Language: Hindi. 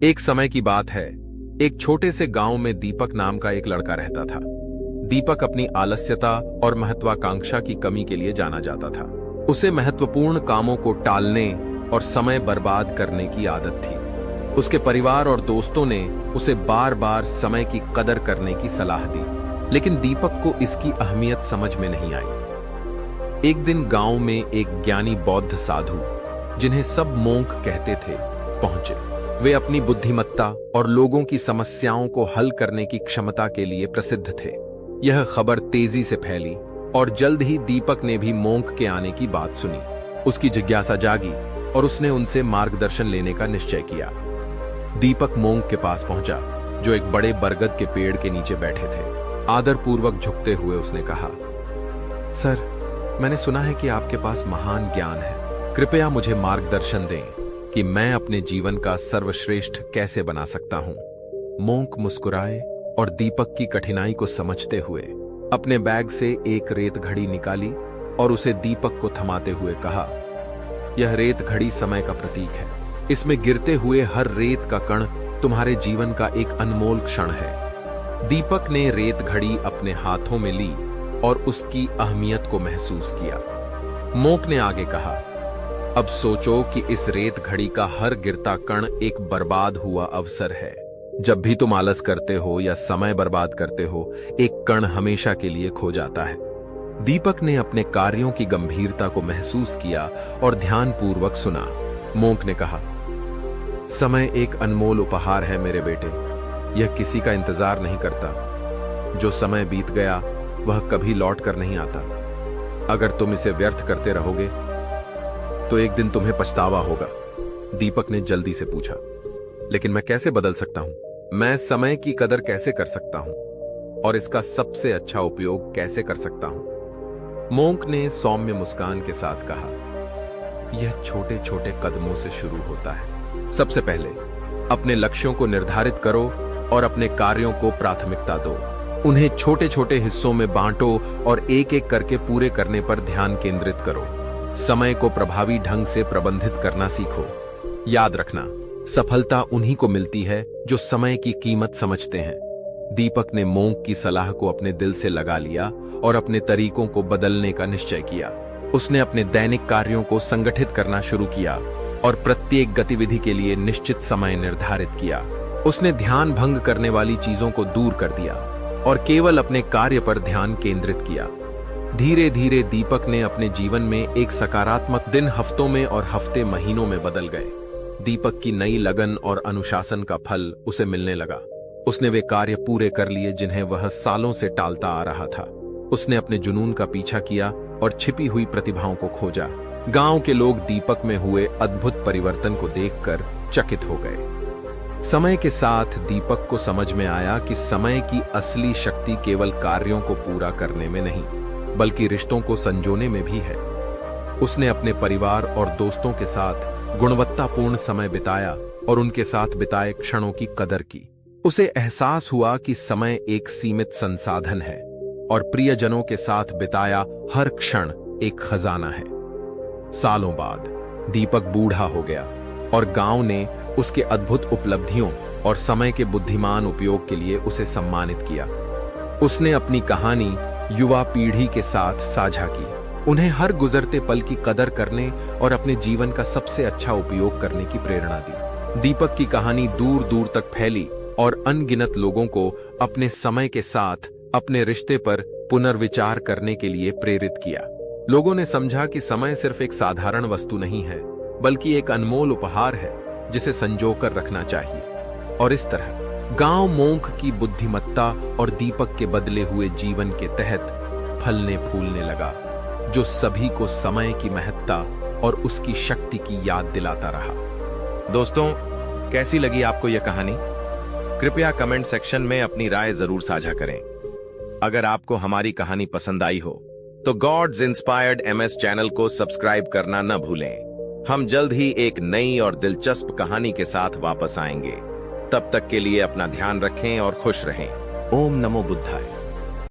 एक समय की बात है। एक छोटे से गांव में दीपक नाम का एक लड़का रहता था। दीपक अपनी आलस्यता और महत्वाकांक्षा की कमी के लिए जाना जाता था। उसे महत्वपूर्ण कामों को टालने और समय बर्बाद करने की आदत थी। उसके परिवार और दोस्तों ने उसे बार बार समय की कदर करने की सलाह दी, लेकिन दीपक को इसकी अहमियत समझ में नहीं आई। एक दिन गांव में एक ज्ञानी बौद्ध साधु, जिन्हें सब मोंक कहते थे, पहुंचे। वे अपनी बुद्धिमत्ता और लोगों की समस्याओं को हल करने की क्षमता के लिए प्रसिद्ध थे। यह खबर तेजी से फैली और जल्द ही दीपक ने भी मोंक के आने की बात सुनी। उसकी जिज्ञासा जागी और उसने उनसे मार्गदर्शन लेने का निश्चय किया। दीपक मोंक के पास पहुंचा, जो एक बड़े बरगद के पेड़ के नीचे बैठे थे। आदरपूर्वक झुकते हुए उसने कहा, सर, मैंने सुना है कि आपके पास महान ज्ञान है। कृपया मुझे मार्गदर्शन दें कि मैं अपने जीवन का सर्वश्रेष्ठ कैसे बना सकता हूं। मोंक मुस्कुराए और दीपक की कठिनाई को समझते हुए अपने बैग से एक रेत घड़ी निकाली और उसे दीपक को थमाते हुए कहा, यह रेत घड़ी समय का प्रतीक है। इसमें गिरते हुए हर रेत का कण तुम्हारे जीवन का एक अनमोल क्षण है। दीपक ने रेत घड़ी अपने हाथों में ली और उसकी अहमियत को महसूस किया। मोंक ने आगे कहा, अब सोचो कि इस रेत घड़ी का हर गिरता कण एक बर्बाद हुआ अवसर है। जब भी तुम आलस करते हो या समय बर्बाद करते हो, एक कण हमेशा के लिए खो जाता है। दीपक ने अपने कार्यों की गंभीरता को महसूस किया और ध्यानपूर्वक सुना। मोंक ने कहा, समय एक अनमोल उपहार है मेरे बेटे। यह किसी का इंतजार नहीं करता। जो समय बीत गया वह कभी लौट कर नहीं आता। अगर तुम इसे व्यर्थ करते रहोगे तो एक दिन तुम्हें पछतावा होगा। दीपक ने जल्दी से पूछा, लेकिन मैं कैसे बदल सकता हूं? मैं समय की कदर कैसे कर सकता हूं और इसका सबसे अच्छा उपयोग कैसे कर सकता हूं? मोंक ने सौम्य मुस्कान के साथ कहा, यह छोटे छोटे कदमों से शुरू होता है। सबसे पहले अपने लक्ष्यों को निर्धारित करो और अपने कार्यों को प्राथमिकता दो। उन्हें छोटे छोटे हिस्सों में बांटो और एक एक करके पूरे करने पर ध्यान केंद्रित करो। समय को प्रभावी ढंग से प्रबंधित करना सीखो। याद रखना, सफलता उन्हीं को मिलती है जो समय की कीमत समझते हैं। दीपक ने मोंक की सलाह को अपने दिल से लगा लिया और अपने तरीकों को बदलने का निश्चय किया। उसने अपने दैनिक कार्यों को संगठित करना शुरू किया और प्रत्येक गतिविधि के लिए निश्चित समय निर्धारित किया। उसने ध्यान भंग करने वाली चीजों को दूर कर दिया और केवल अपने कार्य पर ध्यान केंद्रित किया। धीरे धीरे दीपक ने अपने जीवन में एक सकारात्मक दिन हफ्तों में और हफ्ते महीनों में बदल गए। दीपक की नई लगन और अनुशासन का फल उसे मिलने लगा। उसने वे कार्य पूरे कर लिए जिन्हें वह सालों से टालता आ रहा था। उसने अपने जुनून का पीछा किया और छिपी हुई प्रतिभाओं को खोजा। गांव के लोग दीपक में हुए अद्भुत परिवर्तन को देखकर चकित हो गए। समय के साथ दीपक को समझ में आया कि समय की असली शक्ति केवल कार्यों को पूरा करने में नहीं, बल्कि रिश्तों को संजोने में भी है। उसने अपने परिवार और दोस्तों के साथ गुणवत्तापूर्ण समय बिताया और उनके साथ बिताए क्षणों की कदर की। उसे एहसास हुआ कि समय एक सीमित संसाधन है और प्रियजनों के साथ बिताया हर क्षण एक खजाना है। सालों बाद दीपक बूढ़ा हो गया और गांव ने उसके अद्भुत उपलब्धियों और समय के बुद्धिमान उपयोग के लिए उसे सम्मानित किया। उसने अपनी कहानी युवा पीढ़ी के साथ साझा की, उन्हें हर गुजरते पल की कदर करने और अपने जीवन का सबसे अच्छा उपयोग करने की प्रेरणा दी। दीपक की कहानी दूर दूर तक फैली और अनगिनत लोगों को अपने समय के साथ अपने रिश्ते पर पुनर्विचार करने के लिए प्रेरित किया। लोगों ने समझा कि समय सिर्फ एक साधारण वस्तु नहीं है, बल्कि एक अनमोल उपहार है जिसे संजोकर रखना चाहिए। और इस तरह गांव मोंक की बुद्धिमत्ता और दीपक के बदले हुए जीवन के तहत फलने फूलने लगा, जो सभी को समय की महत्ता और उसकी शक्ति की याद दिलाता रहा। दोस्तों, कैसी लगी आपको यह कहानी? कृपया कमेंट सेक्शन में अपनी राय जरूर साझा करें। अगर आपको हमारी कहानी पसंद आई हो तो गॉड्स इंस्पायर्ड एमएस चैनल को सब्सक्राइब करना न भूलें। हम जल्द ही एक नई और दिलचस्प कहानी के साथ वापस आएंगे। तब तक के लिए अपना ध्यान रखें और खुश रहें। ओम नमो बुद्धाय।